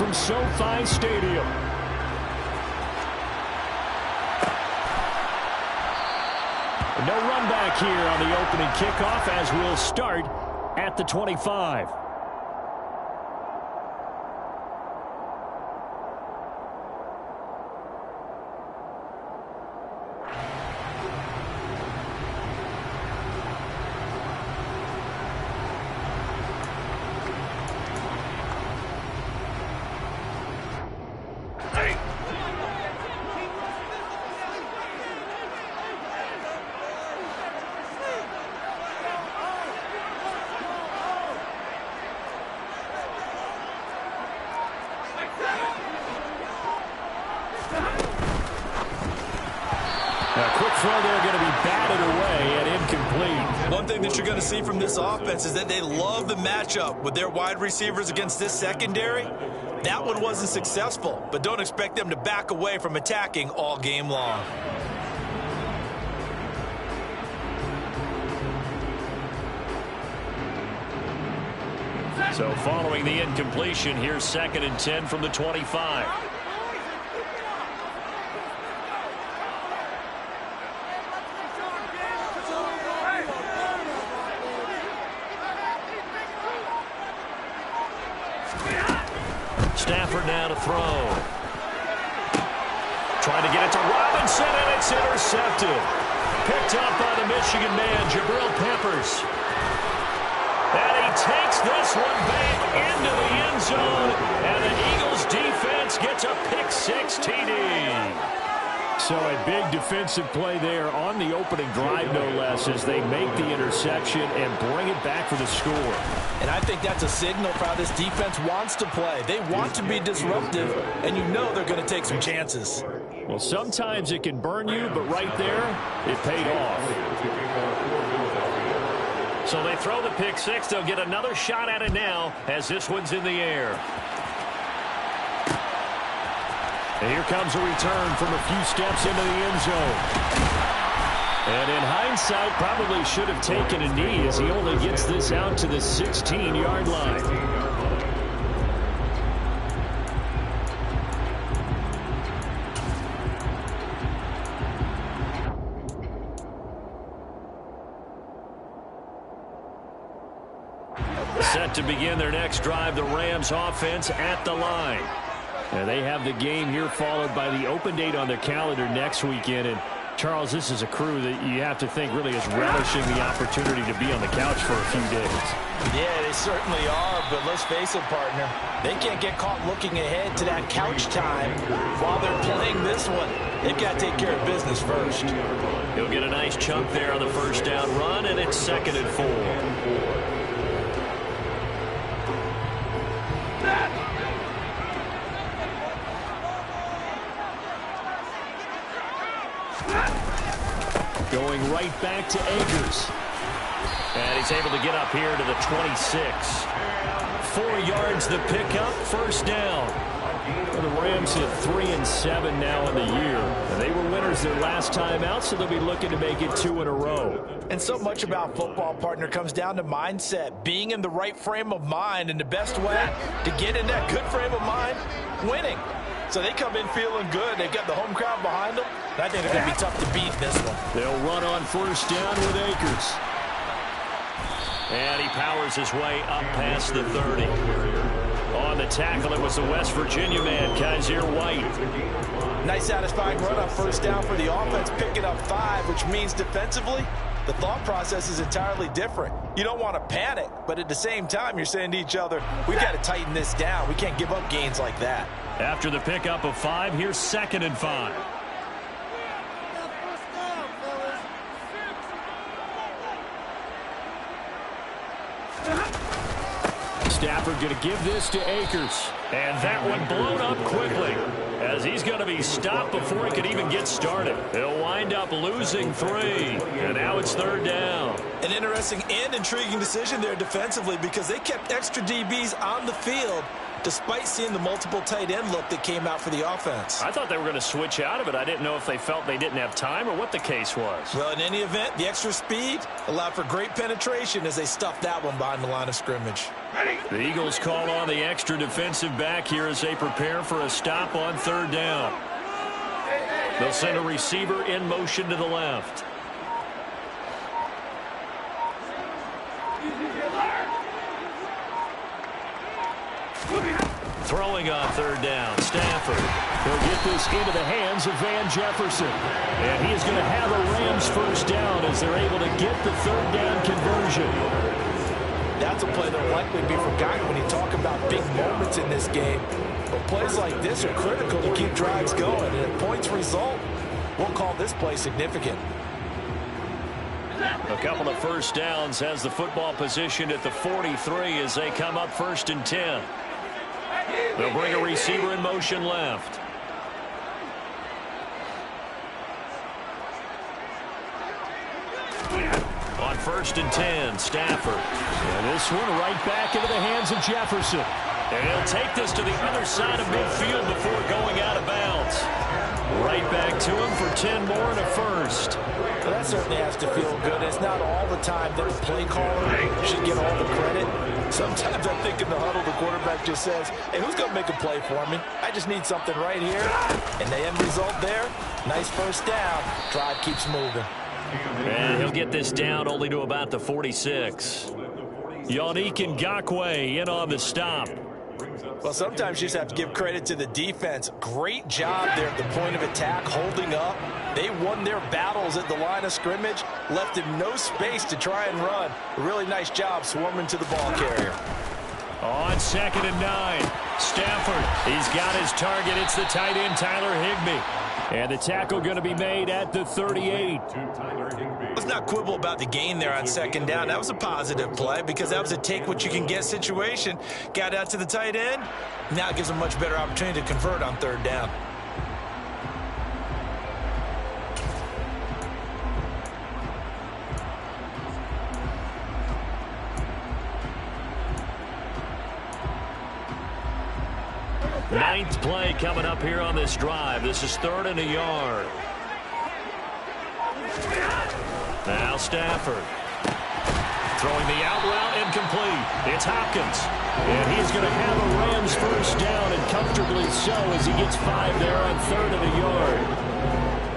from SoFi Stadium. No run back here on the opening kickoff as we'll start at the 25. One thing that you're going to see from this offense is that they love the matchup with their wide receivers against this secondary. That one wasn't successful, but don't expect them to back away from attacking all game long. So following the incompletion, here's 2nd and 10 from the 25. Stafford now to throw. Trying to get it to Robinson, and it's intercepted. Picked up by the Michigan man, Jabril Peppers. And he takes this one back into the end zone, and the Eagles defense gets a pick-6 TD. So a big defensive play there on the opening drive, no less, as they make the interception and bring it back for the score. And I think that's a signal for how this defense wants to play. They want to be disruptive, and you know they're going to take some chances. Well, sometimes it can burn you, but right there, it paid off. So they throw the pick-6. They'll get another shot at it now as this one's in the air. And here comes a return from a few steps into the end zone. And in hindsight, probably should have taken a knee as he only gets this out to the 16-yard line. Set to begin their next drive, the Rams offense at the line. And they have the game here followed by the open date on their calendar next weekend. And Charles, this is a crew that you have to think really is relishing the opportunity to be on the couch for a few days. Yeah, they certainly are, but let's face it, partner. They can't get caught looking ahead to that couch time while they're playing this one. They've got to take care of business first. He'll get a nice chunk there on the first down run, and it's 2nd and 4. Going right back to Akers. And he's able to get up here to the 26. 4 yards the pickup, first down. Well, the Rams hit 3-7 now in the year. And they were winners their last time out, so they'll be looking to make it 2 in a row. And so much about football, partner, comes down to mindset, being in the right frame of mind. And the best way to get in that good frame of mind, winning. So they come in feeling good. They've got the home crowd behind them. I think they're going to be tough to beat this one. They'll run on first down with Akers. And he powers his way up past the 30. On the tackle, it was the West Virginia man, Kaiser White. Nice satisfying run on first down for the offense, picking up 5, which means defensively, the thought process is entirely different. You don't want to panic, but at the same time, you're saying to each other, we've got to tighten this down. We can't give up gains like that. After the pickup of 5, here's 2nd and 5. Stafford going to give this to Akers. And that one blown up quickly as he's going to be stopped before he could even get started. He'll wind up losing 3. And now it's 3rd down. An interesting and intriguing decision there defensively because they kept extra DBs on the field despite seeing the multiple tight end look that came out for the offense. I thought they were going to switch out of it. I didn't know if they felt they didn't have time or what the case was. Well, in any event, the extra speed allowed for great penetration as they stuffed that one behind the line of scrimmage. The Eagles call on the extra defensive back here as they prepare for a stop on third down. They'll send a receiver in motion to the left. Throwing on third down, Stafford. He'll get this into the hands of Van Jefferson. And he is going to have a Rams first down as they're able to get the third down conversion. That's a play that will likely be forgotten when you talk about big moments in this game. But plays like this are critical to keep drives going. And if points result, we'll call this play significant. A couple of first downs has the football position at the 43 as they come up 1st and 10. They'll bring a receiver in motion left. On 1st and 10, Stafford. And this one right back into the hands of Jefferson. And he'll take this to the other side of midfield before going out of bounds. Right back to him for 10 more and a first. Well, that certainly has to feel good. It's not all the time that a play caller should get all the credit. Sometimes I think in the huddle, the quarterback just says, hey, who's going to make a play for me? I just need something right here. And the end result there, nice first down. Drive keeps moving. And he'll get this down only to about the 46. Yannick Ngakoue in on the stop. Well, sometimes you just have to give credit to the defense. Great job there at the point of attack, holding up. They won their battles at the line of scrimmage, left him no space to try and run. A really nice job swarming to the ball carrier. On 2nd and 9, Stafford, he's got his target. It's the tight end, Tyler Higbee. And the tackle going to be made at the 38. Let's not quibble about the gain there on 2nd down. That was a positive play because that was a take-what-you-can-get situation. Got out to the tight end. Now it gives a much better opportunity to convert on 3rd down. Ninth play coming up here on this drive. This is 3rd and a yard. Now Stafford. Throwing the out route incomplete. It's Hopkins. And he's going to have a Rams first down, and comfortably so as he gets 5 there on 3rd and a yard.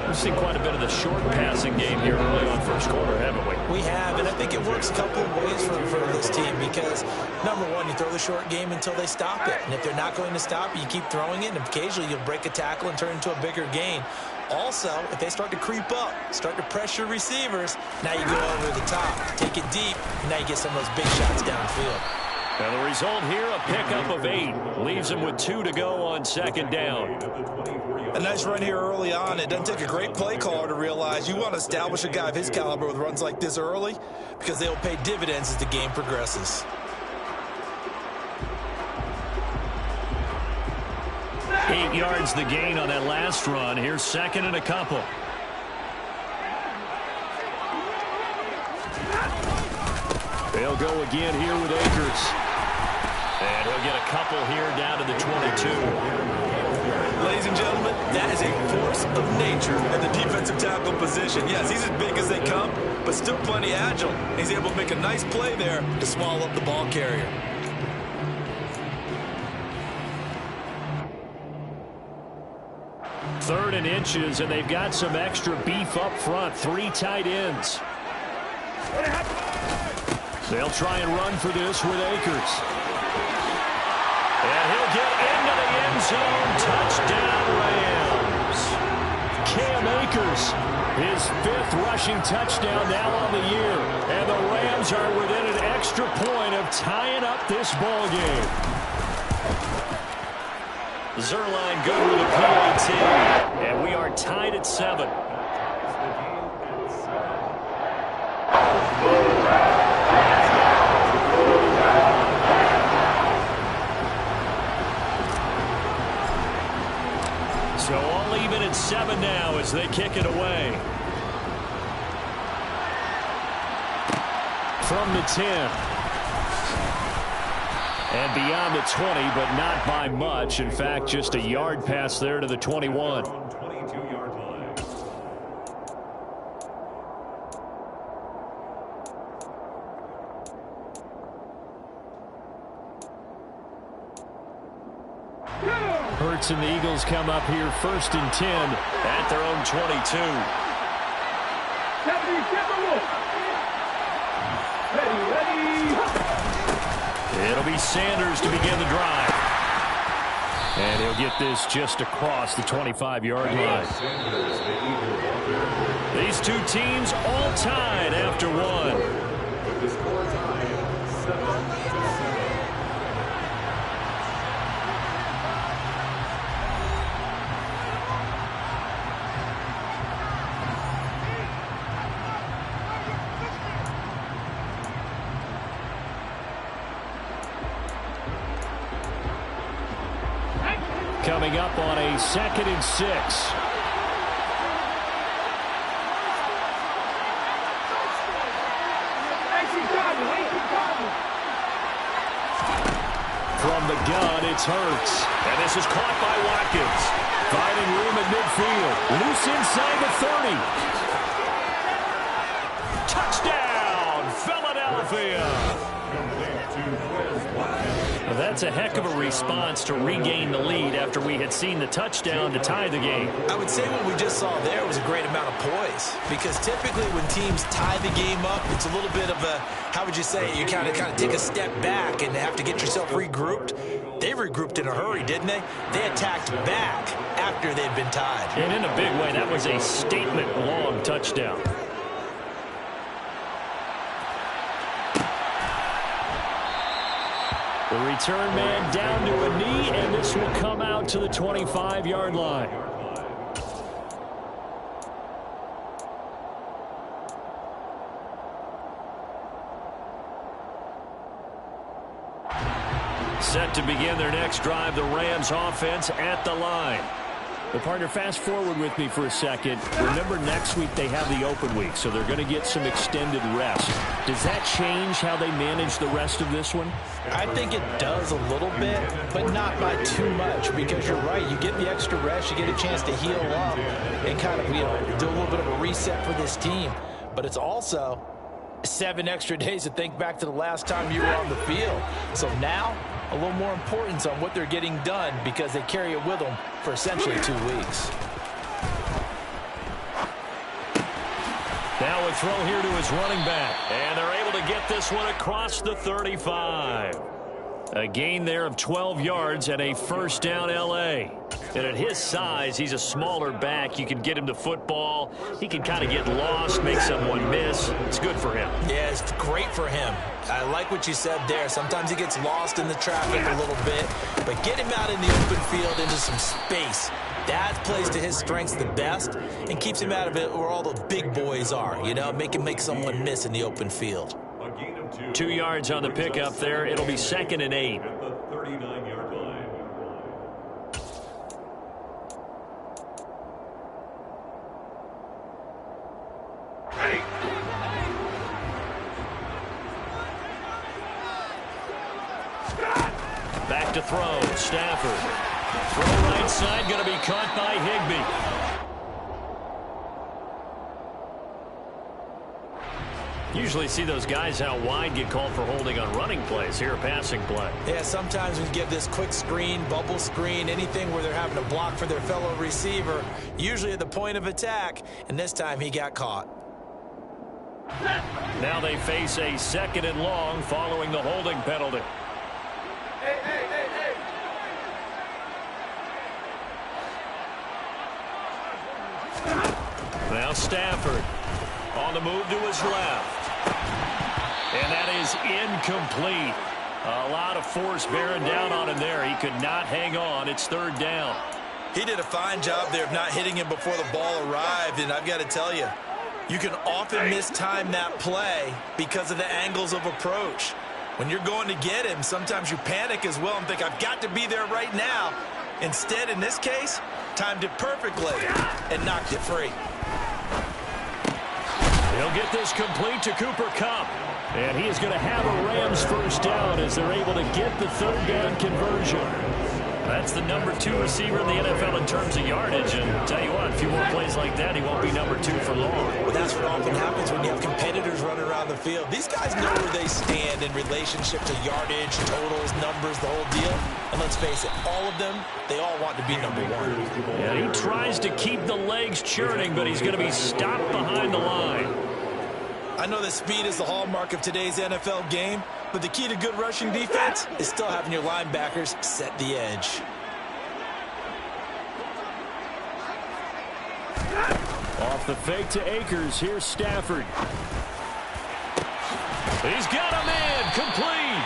We've seen quite a bit of the short passing game here early on first quarter, haven't we? We have, and I think it works a couple of ways for this team because, number one, you throw the short game until they stop it. And if they're not going to stop it, you keep throwing it, and occasionally you'll break a tackle and turn it into a bigger gain. Also, if they start to creep up, start to pressure receivers, now you go over the top, take it deep, and now you get some of those big shots downfield. And the result here, a pickup of 8. Leaves them with 2 to go on 2nd down. A nice run here early on. It doesn't take a great play caller to realize you want to establish a guy of his caliber with runs like this early because they will pay dividends as the game progresses. Eight yards the gain on that last run. Here's 2nd and a couple. They'll go again here with Akers. And he'll get a couple here down to the 22. Ladies and gentlemen, that is a force of nature at the defensive tackle position. Yes, he's as big as they come, but still plenty agile. He's able to make a nice play there to swallow up the ball carrier. Third and inches, and they've got some extra beef up front. 3 tight ends. They'll try and run for this with Akers. And he'll get into the end zone. Touchdown, Rams. Cam Akers, his 5th rushing touchdown now on the year. And the Rams are within an extra point of tying up this ball game. Zuerlein good with a PAT. And we are tied at 7. So all even at 7 now as they kick it away. From the 10. And beyond the 20, but not by much. In fact, just a yard pass there to the 21. Hurts and the Eagles come up here 1st and 10 at their own 22. It'll be Sanders to begin the drive. And he'll get this just across the 25-yard line. These two teams all tied after one. Coming up on a 2nd and 6. From the gun, it's Hurts. And this is caught by Watkins. Finding room at midfield. Loose inside the 30. Touchdown, Philadelphia. Well, that's a heck of a response to regain the lead after we had seen the touchdown to tie the game. I would say what we just saw there was a great amount of poise, because typically when teams tie the game up, it's a little bit of a, how would you say, you kind of take a step back and have to get yourself regrouped. They regrouped in a hurry, didn't they? They attacked back after they'd been tied. And in a big way, that was a statement-long touchdown. The return man down to a knee, and this will come out to the 25-yard line. Set to begin their next drive, the Rams offense at the line. Well, partner, fast forward with me for a second. Remember, next week they have the open week, so they're going to get some extended rest. Does that change how they manage the rest of this one? I think it does a little bit, but not by too much, because you're right. You get the extra rest, you get a chance to heal up and kind of, do a little bit of a reset for this team. But it's also 7 extra days to think back to the last time you were on the field. So now, a little more importance on what they're getting done, because they carry it with them for essentially 2 weeks. Now a throw here to his running back. And they're able to get this one across the 35. A gain there of 12 yards and a first down L.A. And at his size, he's a smaller back. You can get him the football. He can kind of get lost, make someone miss. It's good for him. Yeah, it's great for him. I like what you said there. Sometimes he gets lost in the traffic a little bit, but get him out in the open field into some space. That plays to his strengths the best and keeps him out of it where all the big boys are, make him make someone miss in the open field. 2 yards on the pickup there. It'll be 2nd and 8. Back to throw. Stafford. Throw right side, going to be caught by Higbee. Usually see those guys out wide get called for holding on running plays. Here, a passing play. Yeah, sometimes we give this quick screen, bubble screen, anything where they're having to block for their fellow receiver, usually at the point of attack, and this time he got caught. Now they face a 2nd and long following the holding penalty. Now Stafford on the move to his left. And that is incomplete. A lot of force bearing down on him there. He could not hang on. It's 3rd down. He did a fine job there of not hitting him before the ball arrived, and I've got to tell you, you can often mistime that play because of the angles of approach. When you're going to get him, sometimes you panic as well and think, I've got to be there right now. Instead, in this case, timed it perfectly and knocked it free. He'll get this complete to Cooper Kupp. And he is going to have a Rams first down as they're able to get the third down conversion. That's the number 2 receiver in the NFL in terms of yardage. And tell you what, a few more plays like that, he won't be number 2 for long. Well, that's what often happens when you have competitors running around the field. These guys know where they stand in relationship to yardage, totals, numbers, the whole deal. And let's face it, all of them, they all want to be number 1. Yeah, he tries to keep the legs churning, but he's going to be stopped behind the line. I know that speed is the hallmark of today's NFL game, but the key to good rushing defense is still having your linebackers set the edge. Off the fake to Akers. Here's Stafford. He's got a man complete.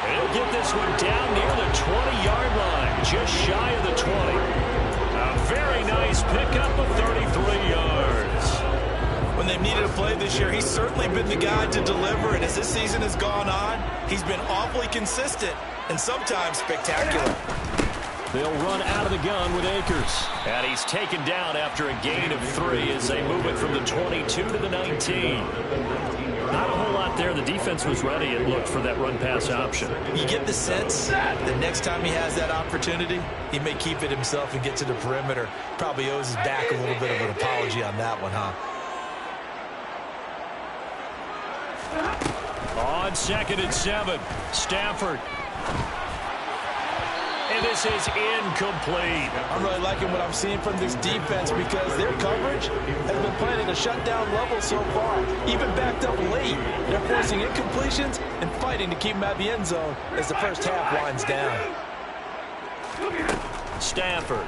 He'll get this one down near the 20-yard line, just shy of the 20. A very nice pickup of 33 yards. When they've needed a play this year, he's certainly been the guy to deliver, and as this season has gone on, he's been awfully consistent and sometimes spectacular. They'll run out of the gun with Akers. And he's taken down after a gain of 3 as they move it from the 22 to the 19. Not a whole lot there. The defense was ready, it looked, for that run-pass option. You get the sense that next time he has that opportunity, he may keep it himself and get to the perimeter. Probably owes his back a little bit of an apology on that one, huh? On 2nd and 7, Stafford. And this is incomplete. I'm really liking what I'm seeing from this defense because their coverage has been playing at a shutdown level so far. Even backed up late, they're forcing incompletions and fighting to keep them at the end zone as the first half winds down. Stafford.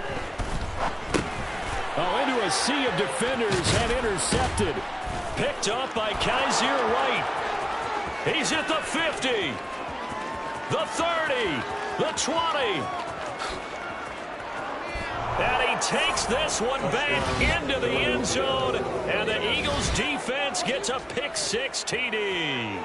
Oh, into a sea of defenders and intercepted. Picked up by Kaiser White. He's at the 50, the 30, the 20. And he takes this one back into the end zone. And the Eagles defense gets a pick-6 TD.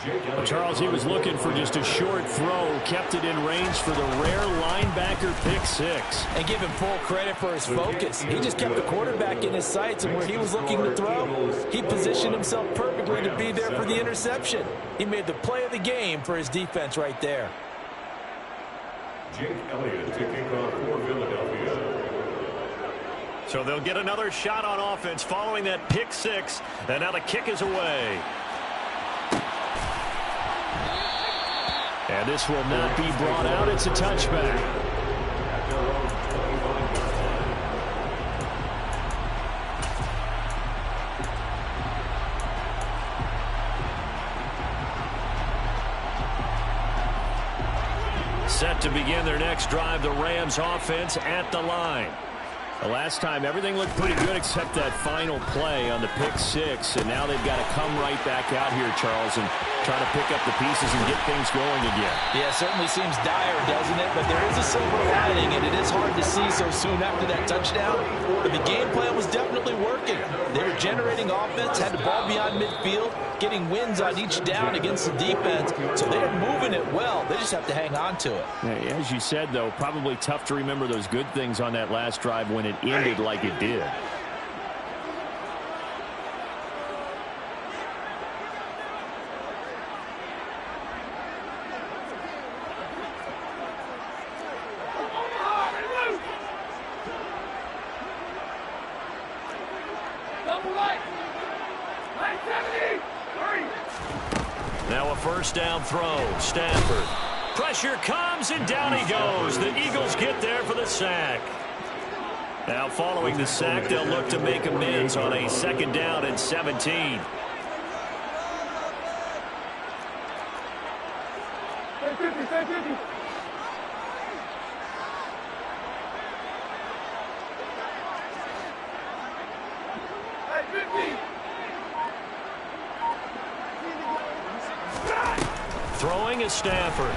Well, Charles, he was looking for just a short throw, kept it in range for the rare linebacker pick-6. And give him full credit for his focus. He just kept the quarterback in his sights, and where he was looking to throw, he positioned himself perfectly to be there for the interception. He made the play of the game for his defense right there. Jake Elliott to kick off for Philadelphia. So they'll get another shot on offense following that pick-6, and now the kick is away. And this will not be brought out. It's a touchback. Set to begin their next drive, the Rams offense at the line. The last time, everything looked pretty good except that final play on the pick-6, and now they've got to come right back out here, Charles, and try to pick up the pieces and get things going again. Yeah, it certainly seems dire, doesn't it? But there is a silver lining, and it is hard to see so soon after that touchdown. But the game plan was definitely working. They were generating offense, had the ball beyond midfield, getting wins on each down against the defense. So they are moving it well. They just have to hang on to it. Yeah, as you said, though, probably tough to remember those good things on that last drive when it ended like it did. Now a first down throw. Stafford. Pressure comes, and down he goes. The Eagles get there for the sack. Now following the sack, they'll look to make amends on a 2nd down and 17. Throwing is Stafford.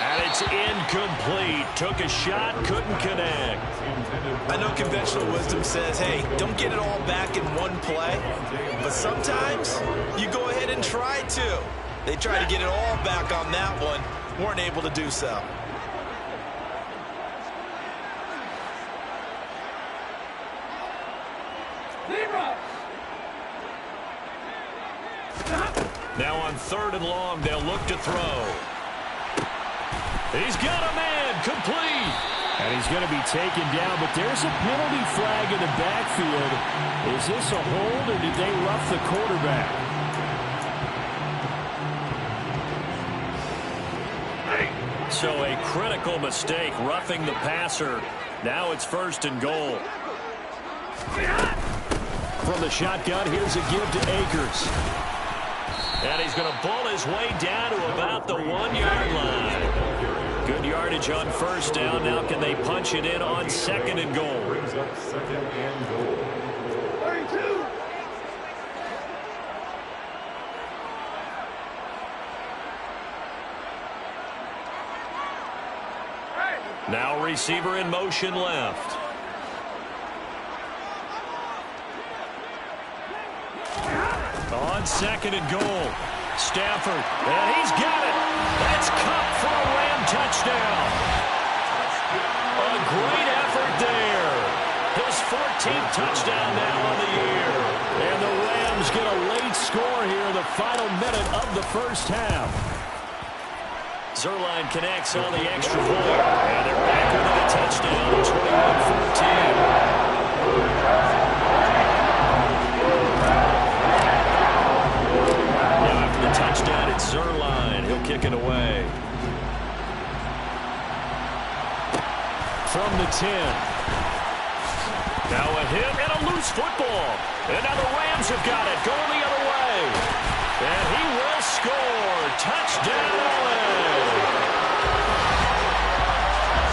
And it's incomplete. Took a shot, couldn't connect. I know conventional wisdom says, hey, don't get it all back in one play. But sometimes you go ahead and try to. They tried to get it all back on that one. Weren't able to do so. Now on 3rd and long, they'll look to throw. He's got a man, complete. And he's going to be taken down, but there's a penalty flag in the backfield. Is this a hold, or did they rough the quarterback? So a critical mistake, roughing the passer. Now it's 1st and goal. From the shotgun, here's a give to Akers. And he's going to pull his way down to about the 1-yard line. Good yardage on 1st down. Now can they punch it in on 2nd and goal? Brings up 2nd and goal. 32. Now receiver in motion left. On 2nd and goal. Stafford, and he's got it. That's Kupp for a Ram touchdown. A great effort there. His 14th touchdown now on the year. And the Rams get a late score here in the final minute of the 1st half. Zuerlein connects on the extra point. And they're back within a touchdown, 21-14. Touchdown, it's Zuerlein. He'll kick it away. From the 10. Now a hit and a loose football. And now the Rams have got it. Going the other way. And he will score. Touchdown, LA.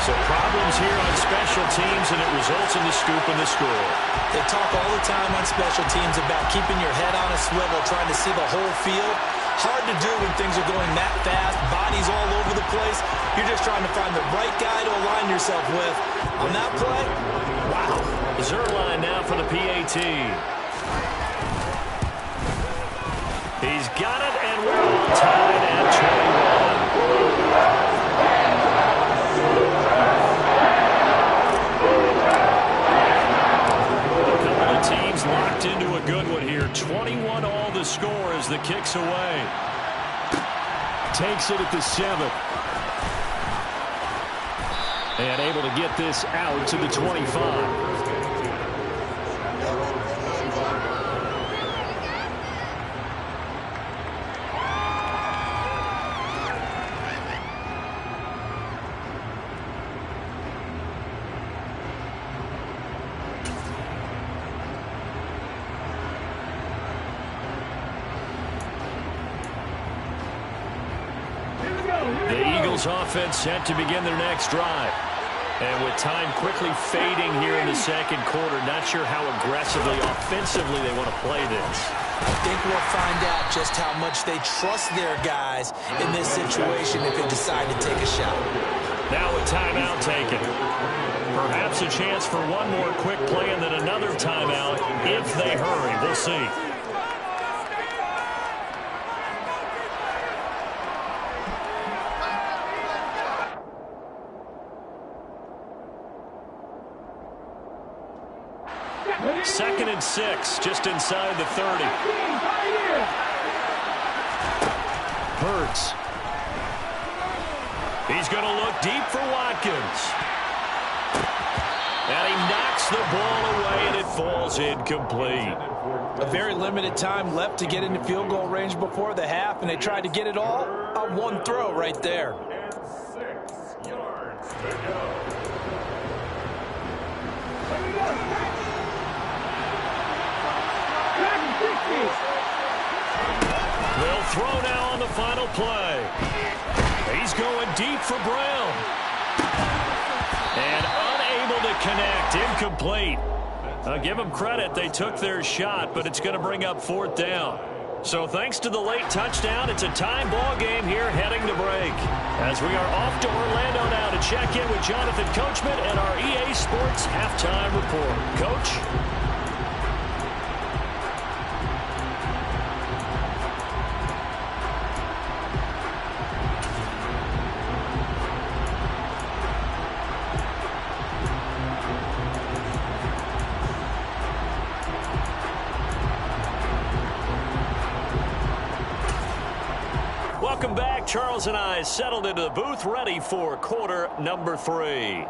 So problems here on special teams, and it results in the scoop and the score. They talk all the time on special teams about keeping your head on a swivel, trying to see the whole field. Hard to do when things are going that fast, bodies all over the place. You're just trying to find the right guy to align yourself with. On that play, wow. Zuerlein now for the PAT. He's got it, and we're all tied at 21. Teams locked into a good one here. 21 all the score as the kick's away. Takes it at the 7th. And able to get this out to the 25. Offense set to begin their next drive. And with time quickly fading here in the 2nd quarter, not sure how aggressively, offensively they want to play this. I think we'll find out just how much they trust their guys in this situation if they decide to take a shot. Now a timeout taken. Perhaps a chance for one more quick play and then another timeout if they hurry. We'll see. Second and 6, just inside the 30. Hurts. He's going to look deep for Watkins. And he knocks the ball away, and it falls incomplete. A very limited time left to get into field goal range before the half, and they tried to get it all on one throw right there. And 6 yards to go. They'll throw now on the final play. He's going deep for Brown. And unable to connect. Incomplete. Give them credit. They took their shot, but it's going to bring up 4th down. So thanks to the late touchdown, it's a time ball game here heading to break. As we are off to Orlando now to check in with Jonathan Coachman and our EA Sports Halftime Report. Coach? Welcome back. Charles and I settled into the booth, ready for quarter number 3. And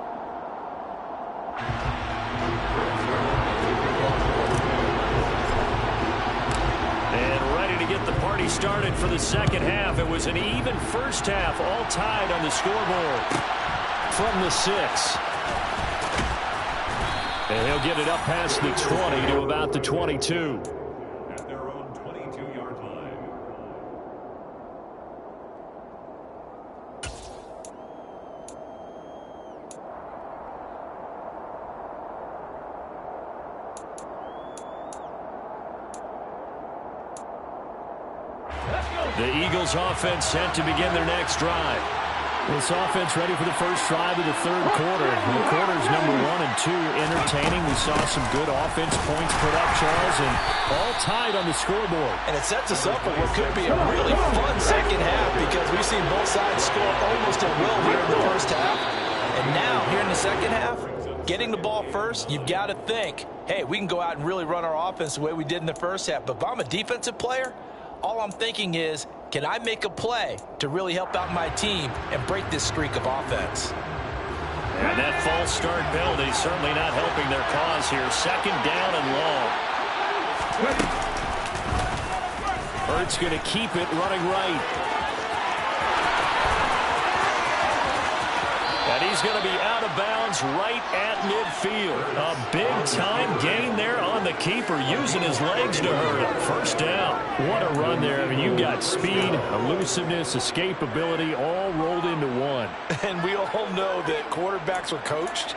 ready to get the party started for the second half. It was an even first half, all tied on the scoreboard from the 6. And he'll get it up past the 20 to about the 22. At their own 22-yard line. The Eagles offense set to begin their next drive. This offense ready for the first drive of the third quarter. The quarters number 1 and 2 entertaining. We saw some good offense points put up, Charles, and all tied on the scoreboard. And it sets us up for what could be a really fun second half because we've seen both sides score almost at will here in the first half. And now, here in the second half, getting the ball first, you've got to think, hey, we can go out and really run our offense the way we did in the first half. But if I'm a defensive player, all I'm thinking is, can I make a play to really help out my team and break this streak of offense? And that false start penalty certainly not helping their cause here. Second down and long. Hurts going to keep it running right. And he's going to be out of bounds right at midfield. A big-time gain there on the keeper, using his legs to hurt him. First down. What a run there. I mean, you've got speed, elusiveness, escapability, all rolled into one. And we all know that quarterbacks are coached.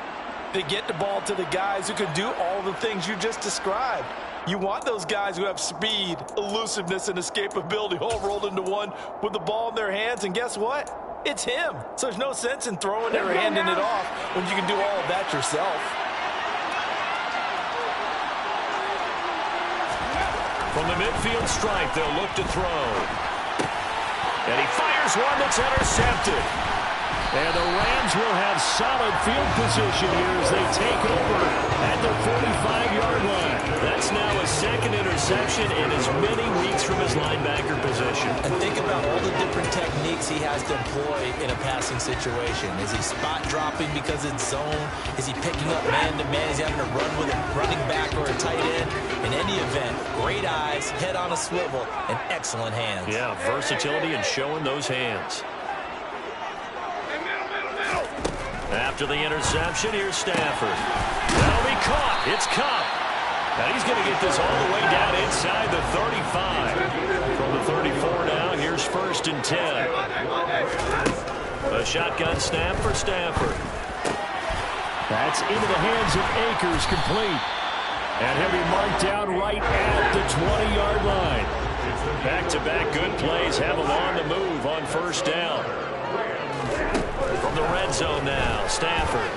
They get the ball to the guys who can do all the things you just described. You want those guys who have speed, elusiveness, and escapability all rolled into one with the ball in their hands. And guess what? It's him. So there's no sense in throwing it or handing it off when you can do all of that yourself. From the midfield stripe, they'll look to throw. And he fires one that's intercepted. And the Rams will have solid field position here as they take over at the 45-yard line. That's now a second interception in as many weeks from his linebacker position. And think about all the different techniques he has to employ in a passing situation. Is he spot dropping because it's zone? Is he picking up man-to-man? Is he having to run with a running back or a tight end? In any event, great eyes, head on a swivel, and excellent hands. Yeah, versatility and showing those hands. After the interception, here's Stafford. That'll be caught. It's Kupp. And he's going to get this all the way down inside the 35. From the 34 now, here's 1st and 10. A shotgun snap for Stafford. That's into the hands of Akers, complete. And he'll be marked down right at the 20-yard line. Back-to-back good plays have him on the move on first down. From the red zone now, Stafford.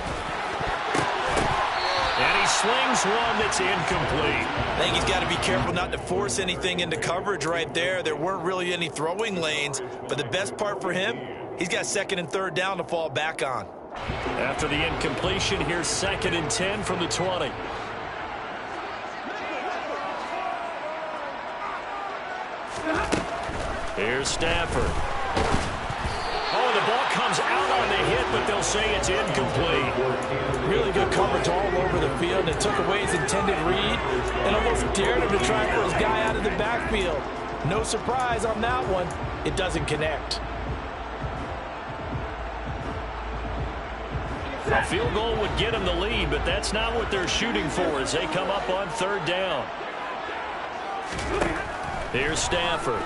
And he slings one that's incomplete. I think he's got to be careful not to force anything into coverage right there. There weren't really any throwing lanes, but the best part for him, he's got 2nd and 3rd down to fall back on. After the incompletion, here's 2nd and 10 from the 20. Here's Stafford. Oh, the ball comes out on the hit, but they'll say it's incomplete. Really good coverage all over the field. It took away his intended read and almost dared him to try and throw his guy out of the backfield. No surprise on that one. It doesn't connect. A field goal would get them the lead, but that's not what they're shooting for as they come up on 3rd down. Here's Stafford.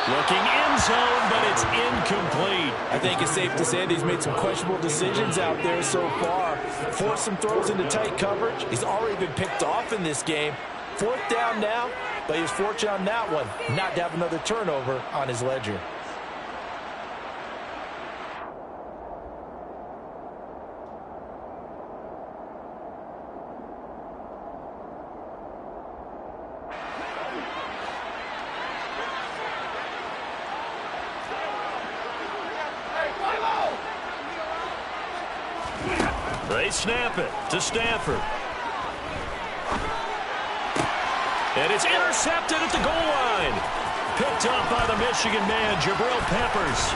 Looking end zone, but it's incomplete. I think it's safe to say that he's made some questionable decisions out there so far. Forced some throws into tight coverage. He's already been picked off in this game. 4th down now, but he was fortunate on that one not to have another turnover on his ledger. They snap it to Stafford. And it's intercepted at the goal line. Picked up by the Michigan man, Jabril Peppers.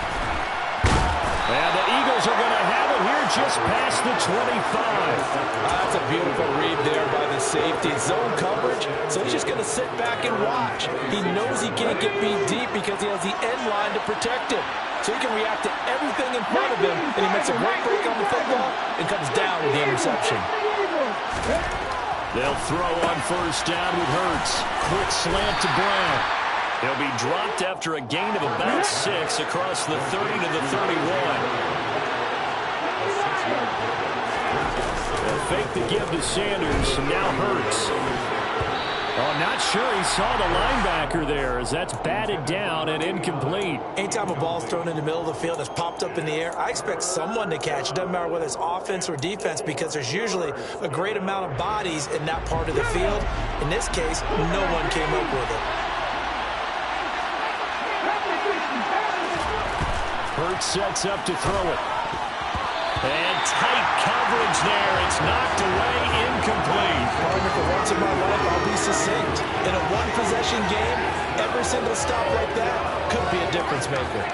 And the Eagles are going to have it here just past the 25. That's a beautiful read there by the safety. Zone coverage, so he's just going to sit back and watch. He knows he can't get beat deep because he has the end line to protect him. So he can react to everything in front of him, and he makes a great break on the football and comes down with the interception. They'll throw on first down with Hurts. Quick slant to Brown. He'll be dropped after a gain of about 6 across the 30 to the 31. They'll fake the give to Sanders, and now Hurts. Oh, not sure he saw the linebacker there as that's batted down and incomplete. Anytime a ball's thrown in the middle of the field that's popped up in the air, I expect someone to catch. It doesn't matter whether it's offense or defense because there's usually a great amount of bodies in that part of the field. In this case, no one came up with it. Hurts sets up to throw it. And tight coverage there. It's knocked away, incomplete. Partner, for once in my life, I'll be succinct. In a one-possession game, every single stop like that could be a difference maker.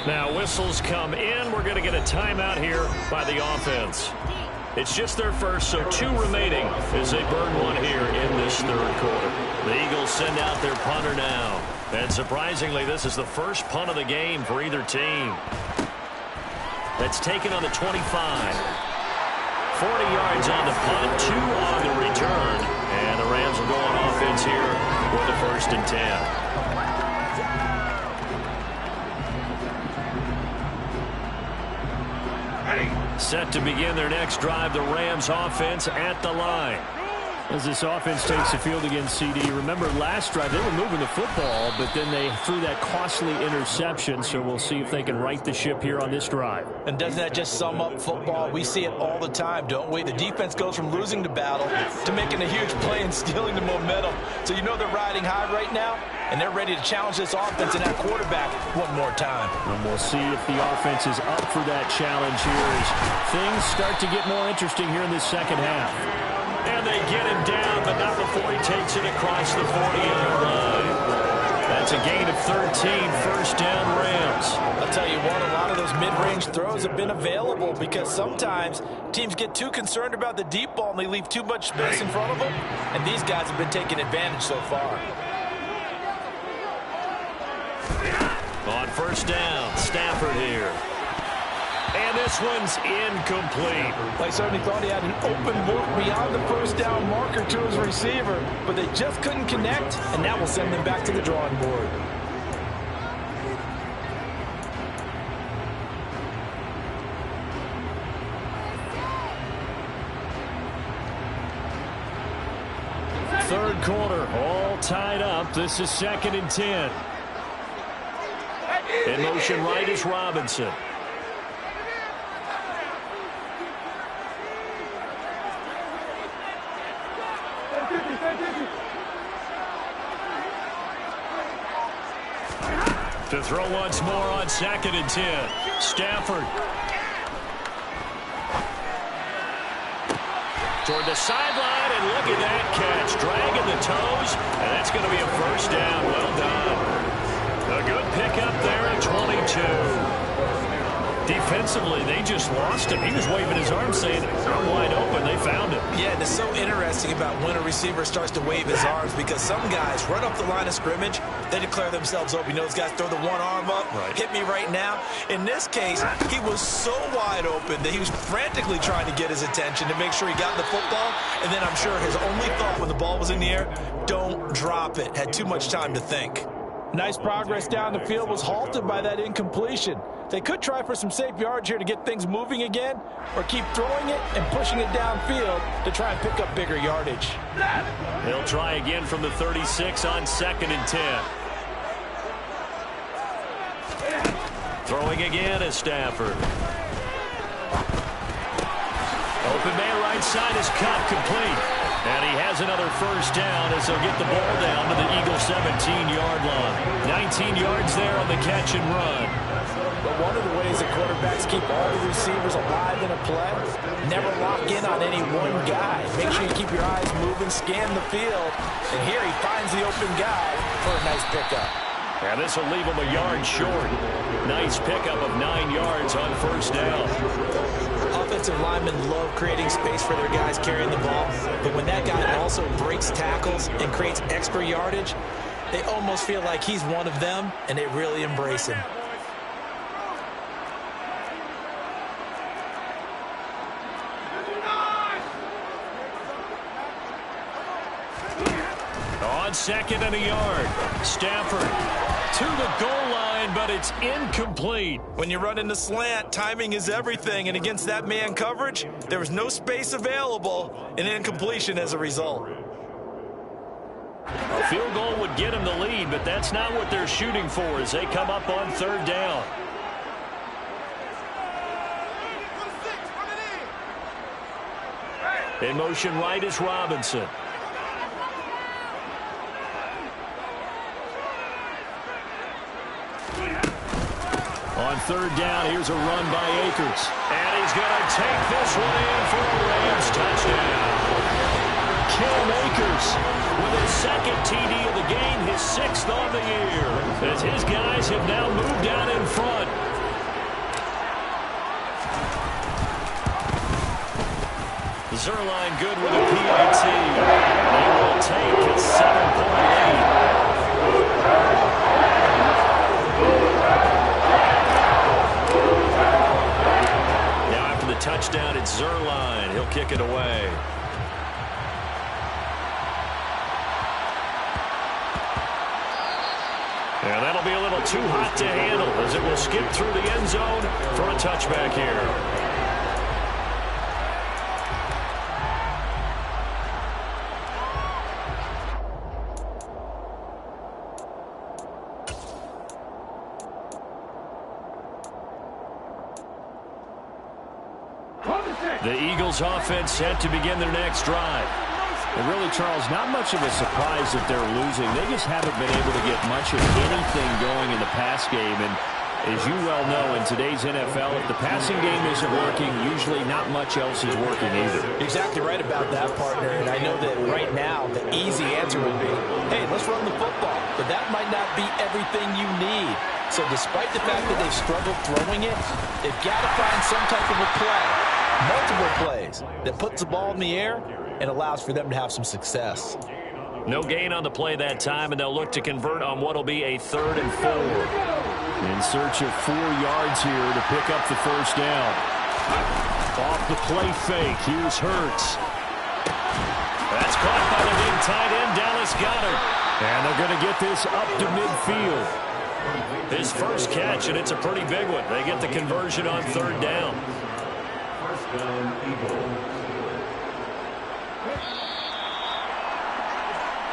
Now whistles come in. We're going to get a timeout here by the offense. It's just their first, so 2 remaining as they burn one here in this third quarter. The Eagles send out their punter now. And surprisingly, this is the first punt of the game for either team. That's taken on the 25. 40 yards on the punt, 2 on the return. And the Rams will go on offense here with the 1st and 10. Set to begin their next drive, the Rams offense at the line. As this offense takes the field against CD, remember last drive they were moving the football, but then they threw that costly interception, so we'll see if they can right the ship here on this drive. And doesn't that just sum up football? We see it all the time, don't we? The defense goes from losing the battle to making a huge play and stealing the momentum. So you know they're riding high right now, and they're ready to challenge this offense and that quarterback one more time. And we'll see if the offense is up for that challenge here as things start to get more interesting here in this second half. And they get him down, but not before he takes it across the 40-yard line. That's a gain of 13, first down Rams. I'll tell you what, a lot of those mid-range throws have been available because sometimes teams get too concerned about the deep ball and they leave too much space in front of them. And these guys have been taking advantage so far. On first down, Stafford here. And this one's incomplete. I certainly thought he had an open look beyond the first down marker to his receiver, but they just couldn't connect, and that will send them back to the drawing board. Third quarter, all tied up. This is 2nd and 10. In motion right is Robinson. To throw once more on 2nd and 10. Stafford. Toward the sideline, and look at that catch. Dragging the toes, and that's going to be a first down. Well done. A good pickup there at 22. Defensively, they just lost him. He was waving his arms saying, I'm wide open. They found him. Yeah, and it's so interesting about when a receiver starts to wave his arms because some guys run up the line of scrimmage, they declare themselves open. You know, those guys throw the one arm up, hit me right now. In this case, he was so wide open that he was frantically trying to get his attention to make sure he got the football, and then I'm sure his only thought when the ball was in the air, don't drop it. Had too much time to think. Nice progress down the field was halted by that incompletion. They could try for some safe yards here to get things moving again, or keep throwing it and pushing it downfield to try and pick up bigger yardage. They'll try again from the 36 on 2nd and 10. Throwing again is Stafford. Open man right side is caught complete. And he has another first down as they'll get the ball down to the Eagles' 17-yard line. 19 yards there on the catch and run. But one of the ways that quarterbacks keep all the receivers alive in a play, never lock in on any one guy. Make sure you keep your eyes moving, scan the field. And here he finds the open guy for a nice pickup. And this will leave him a yard short. Nice pickup of 9 yards on first down. Offensive linemen love creating space for their guys carrying the ball, but when that guy also breaks tackles and creates extra yardage, they almost feel like he's one of them, and they really embrace him. On 2nd and a yard, Stafford to the goal line, but it's incomplete. When you run in the slant, timing is everything, and against that man coverage, there was no space available, and incompletion as a result. A field goal would get him the lead, but that's not what they're shooting for as they come up on 3rd down. In motion right is Robinson. On 3rd down, here's a run by Akers. And he's going to take this one in for a Rams touchdown. Cam Akers with his 2nd TD of the game, his 6th on the year. As his guys have now moved down in front. Zuerlein good with a PAT. They will take a 7-point lead. Touchdown, it's Zuerlein. He'll kick it away. And that'll be a little too hot to handle as it will skip through the end zone for a touchback here. The Eagles offense set to begin their next drive. And really, Charles, not much of a surprise that they're losing. They just haven't been able to get much of anything going in the pass game. And as you well know, in today's NFL, if the passing game isn't working, usually not much else is working either. Exactly right about that, partner. And I know that right now, the easy answer would be, hey, let's run the football. But that might not be everything you need. So despite the fact that they've struggled throwing it, they've got to find some type of a play. Multiple plays that puts the ball in the air and allows for them to have some success. No gain on the play that time, and they'll look to convert on what will be a 3rd and 4. In search of 4 yards here to pick up the first down. Off the play fake, here's Hurts. That's caught by the big tight end, Dallas Goedert. And they're going to get this up to midfield. His first catch, and it's a pretty big one. They get the conversion on 3rd down.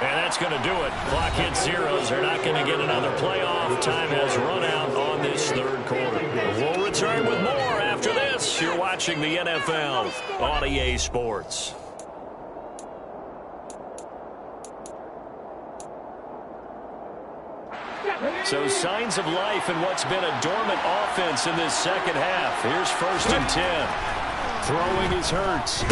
And that's going to do it. Clock hits zeros. They're not going to get another playoff. Time has run out on this 3rd quarter. We'll return with more after this. You're watching the NFL on EA Sports. So signs of life in what's been a dormant offense in this second half. Here's 1st and 10. Throwing is Hurts.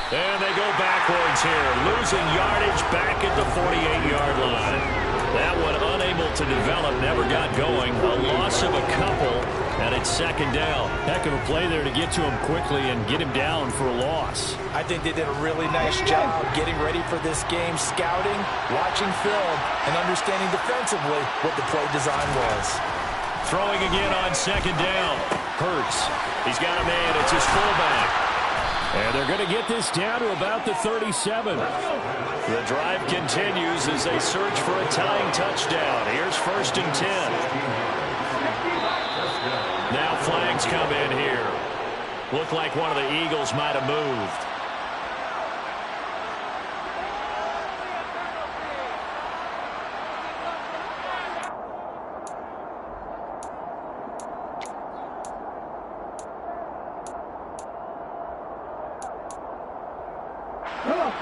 And they go backwards here, losing yardage back at the 48-yard line. That one unable to develop, never got going. A loss of a couple, and it's second down. Heck of a play there to get to him quickly and get him down for a loss. I think they did a really nice job getting ready for this game, scouting, watching film, and understanding defensively what the play design was. Throwing again on second down. Hurts. He's got a man. It's his fullback. And they're going to get this down to about the 37. The drive continues as they search for a tying touchdown. Here's 1st and 10. Now flags come in here. Looked like one of the Eagles might have moved.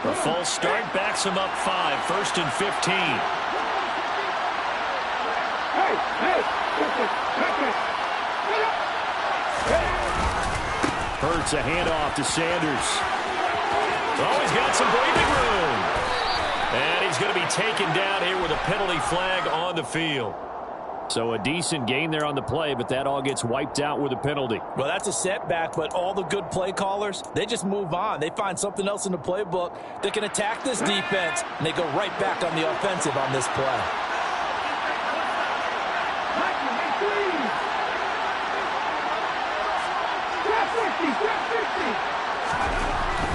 A false start backs him up 5. 1st and 15. Hurts a handoff to Sanders. Oh, he's got some breathing room. And he's going to be taken down here with a penalty flag on the field. So a decent gain there on the play, but that all gets wiped out with a penalty. Well, that's a setback, but all the good play callers, they just move on. They find something else in the playbook that can attack this defense, and they go right back on the offensive on this play.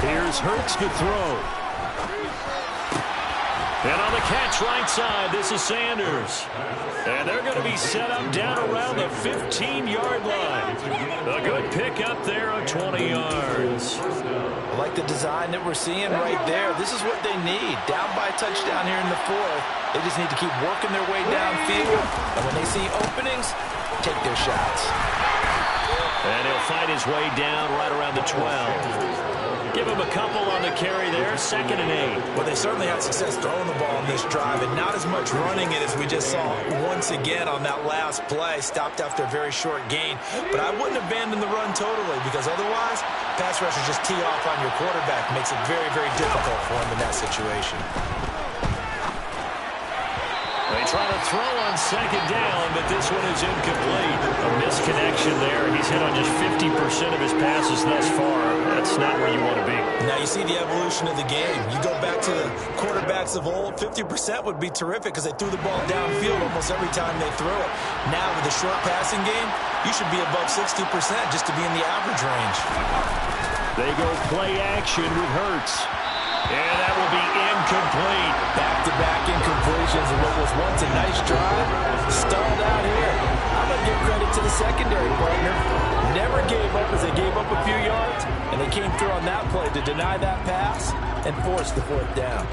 Here's Hurts to throw. And on the catch right side, this is Sanders. And they're going to be set up down around the 15-yard line. A good pick up there of 20 yards. I like the design that we're seeing right there. This is what they need. Down by a touchdown here in the 4th. They just need to keep working their way downfield. And when they see openings, take their shots. And he'll fight his way down right around the 12. Give him a couple on the carry there, 2nd and 8. Well, they certainly had success throwing the ball on this drive, and not as much running it as we just saw once again on that last play. Stopped after a very short gain. But I wouldn't abandon the run totally, because otherwise, pass rushers just tee off on your quarterback. Makes it very, very difficult for him in that situation. They try to throw on 2nd down, but this one is incomplete. A misconnection there. He's hit on just 50% of his passes thus far. That's not where you want to be. Now you see the evolution of the game. You go back to the quarterbacks of old, 50% would be terrific because they threw the ball downfield almost every time they threw it. Now with the short passing game, you should be above 60% just to be in the average range. They go play action with Hurts. And that will be incomplete. Back-to-back incompletions of what was once a nice drive. Stalled out here. I'm going to give credit to the secondary partner. Never gave up as they gave up a few yards, and they came through on that play to deny that pass and force the 4th down.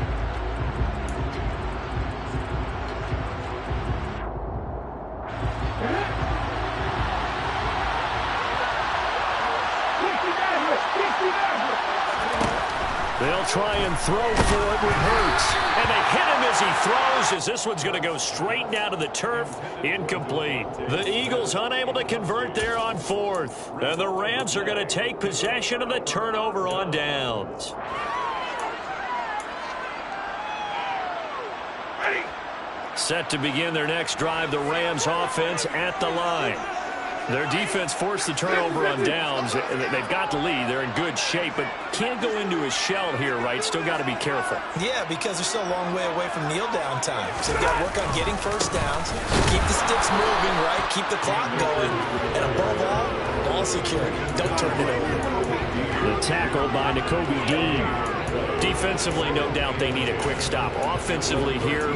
They'll try and throw for it with Hurts. And they hit him as he throws, as this one's going to go straight down to the turf. Incomplete. The Eagles unable to convert there on 4th. And the Rams are going to take possession of the turnover on downs. Set to begin their next drive, the Rams offense at the line. Their defense forced the turnover on downs. They've got the lead. They're in good shape, but can't go into a shell here, right? Still got to be careful. Yeah, because they're still a long way away from kneel down time. So they've got to work on getting first downs, keep the sticks moving, right? Keep the clock going. And above all, ball security. Don't turn it over. The tackle by Nakobe Dean. Defensively, no doubt they need a quick stop. Offensively here,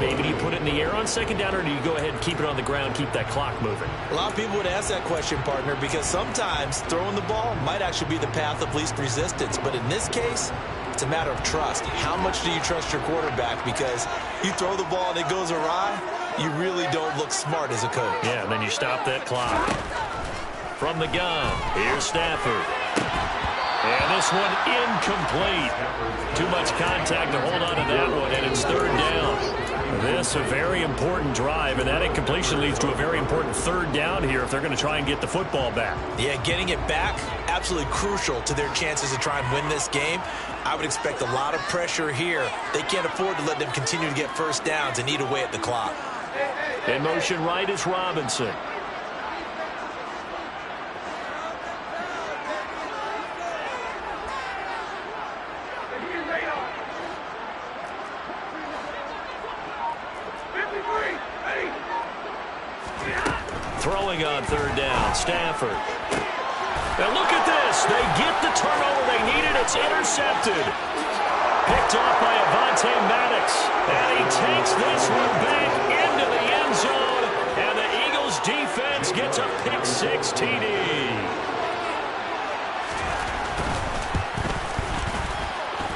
maybe do you put it in the air on 2nd down, or do you go ahead and keep it on the ground, keep that clock moving? A lot of people would ask that question, partner, because sometimes throwing the ball might actually be the path of least resistance. But in this case, it's a matter of trust. How much do you trust your quarterback? Because you throw the ball and it goes awry, you really don't look smart as a coach. Yeah, and then you stop that clock. From the gun, here's Stafford. And And this one incomplete. Too much contact to hold on to that one, and it's third down. This a very important drive, and that incompletion leads to a very important third down here if they're going to try and get the football back. Yeah, getting it back, absolutely crucial to their chances to try and win this game. I would expect a lot of pressure here. They can't afford to let them continue to get first downs and eat away at the clock. In motion right is Robinson. Throwing on third down, Stafford. And look at this. They get the turnover they needed. It's intercepted. Picked off by Avonte Maddox. And he takes this one back into the end zone. And the Eagles defense gets a pick-6 TD.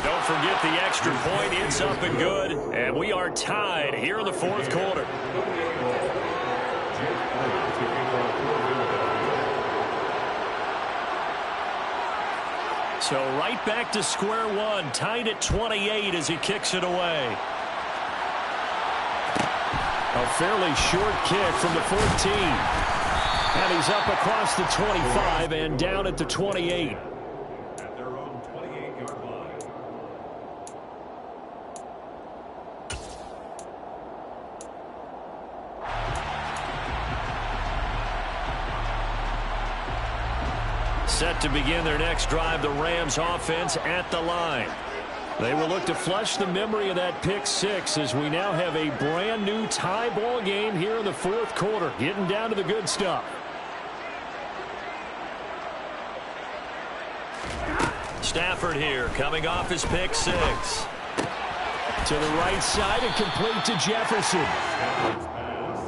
Don't forget the extra point. It's up and good. And we are tied here in the fourth quarter. So right back to square one, tied at 28 as he kicks it away. A fairly short kick from the 14. And he's up across the 25 and down at the 28. At their own 28-yard line. Set to begin their next drive, the Rams offense at the line. They will look to flush the memory of that pick-6 as we now have a brand new tie ball game here in the fourth quarter, getting down to the good stuff. Stafford here coming off his pick-6. To the right side and complete to Jefferson.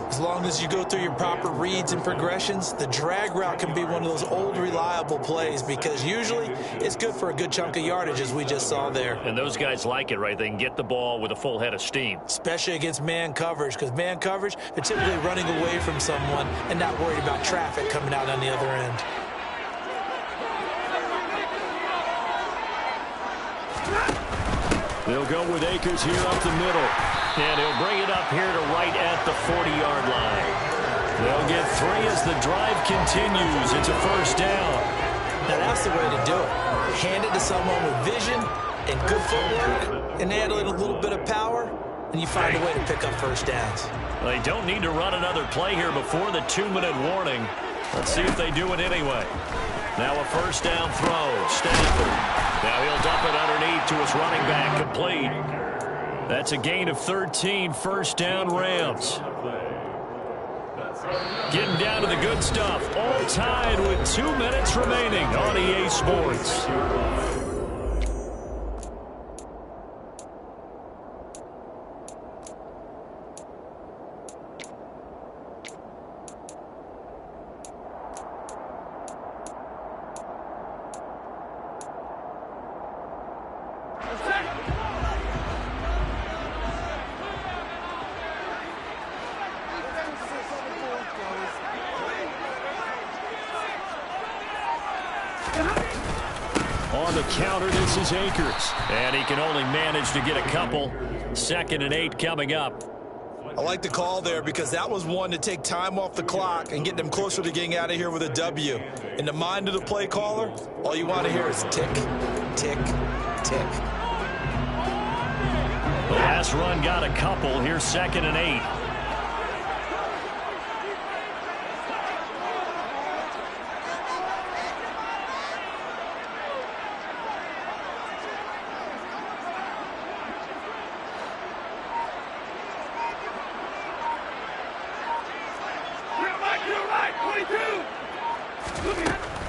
As long as you go through your proper reads and progressions, the drag route can be one of those old reliable plays because usually it's good for a good chunk of yardage as we just saw there. And those guys like it, right? They can get the ball with a full head of steam. Especially against man coverage because man coverage, they're typically running away from someone and not worried about traffic coming out on the other end. They'll go with Akers here up the middle. And he'll bring it up here to right at the 40-yard line. They'll get 3 as the drive continues. It's a first down. Now that's the way to do it. Hand it to someone with vision and good footwork, and add a little bit of power, and you find a way to pick up first downs. They don't need to run another play here before the 2-minute warning. Let's see if they do it anyway. Now a first down throw. Stafford. Now he'll dump it underneath to his running back, complete. That's a gain of 13, first down Rams. Getting down to the good stuff. All tied with 2 minutes remaining on EA Sports. On the counter, this is Akers. And he can only manage to get a couple. 2nd and 8 coming up. I like the call there because that was one to take time off the clock and get them closer to getting out of here with a W. In the mind of the play caller, all you want to hear is tick, tick, tick. The last run got a couple. Here's 2nd and 8.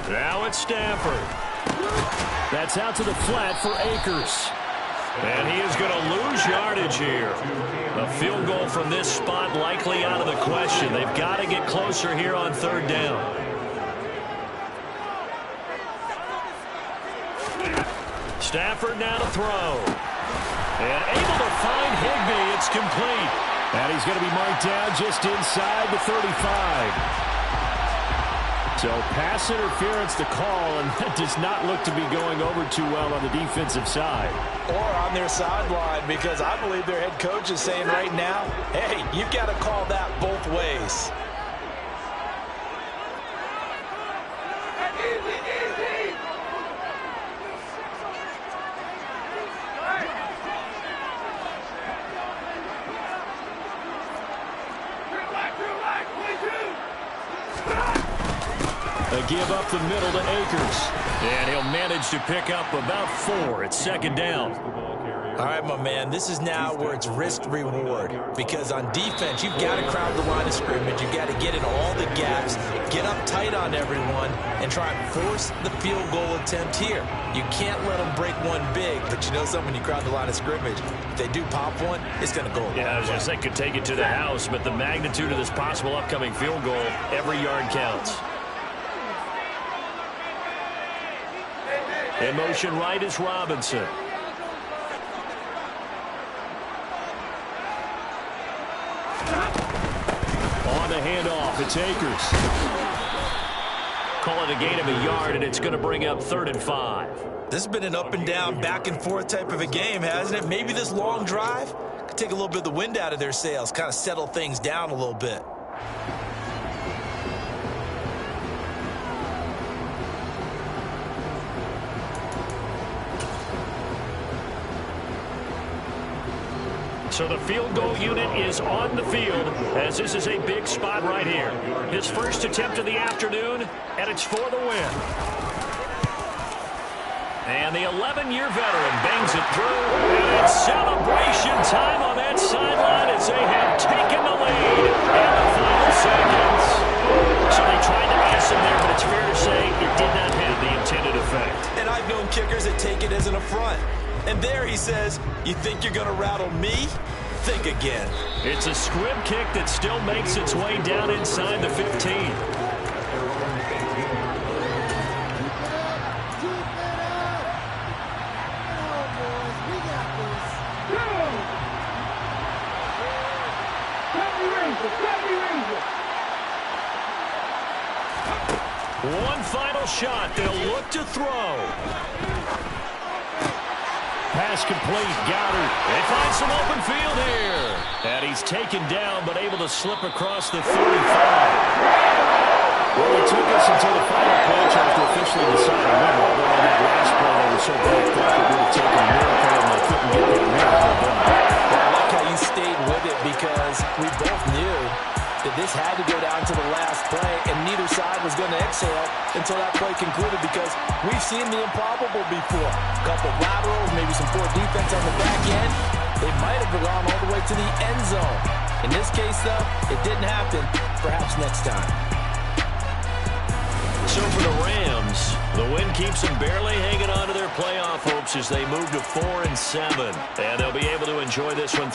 Now it's Stafford. That's out to the flat for Akers. And he is going to lose yardage here. A field goal from this spot likely out of the question. They've got to get closer here on 3rd down. Stafford now to throw. And able to find Higbee. It's complete. And he's going to be marked down just inside the 35. So pass interference to call, and that does not look to be going over too well on the defensive side. Or on their sideline, because I believe their head coach is saying right now, hey, you've got to call that both ways. They give up the middle to Akers. And he'll manage to pick up about 4 at second down. All right, my man, this is now where it's risk-reward. Because on defense, you've got to crowd the line of scrimmage. You've got to get in all the gaps, get up tight on everyone, and try and force the field goal attempt here. You can't let them break one big, but you know something, when you crowd the line of scrimmage, if they do pop one, it's going to go a Yeah, I was going to say could take it to the house, but the magnitude of this possible upcoming field goal, every yard counts. In motion right is Robinson. On the handoff, it's Akers. Call it a gain of a yard, and it's going to bring up 3rd and 5. This has been an up and down, back and forth type of a game, hasn't it? Maybe this long drive could take a little bit of the wind out of their sails, kind of settle things down a little bit. So the field goal unit is on the field, as this is a big spot right here. His first attempt of the afternoon, and it's for the win. And the 11-year veteran bangs it through, and it's celebration time on that sideline as they have taken the lead in the final seconds. So they tried to miss him there, but it's fair to say it did not have the intended effect. And I've known kickers that take it as an affront. And there he says, you think you're going to rattle me? Think again. It's a squib kick that still makes its way down inside the 15. One final shot. They'll look to throw. Pass complete. Goddard. They find some open field here. And he's taken down, but able to slip across the 35. Well, it took us until the final play charge to officially decide a winner. Although on that last play, they were so backed up, it would have taken a miracle, and they couldn't get that miracle done. Well, I like how you stayed with it, because we both knew that this had to go down to the last play, and neither side was going to exhale until that play concluded, because we've seen the improbable before. A couple of laterals, maybe some poor defense on the back end. They might have gone all the way to the end zone. In this case, though, it didn't happen. Perhaps next time. So for the Rams, the win keeps them barely hanging on to their playoff hopes as they move to 4-7. And they'll be able to enjoy this one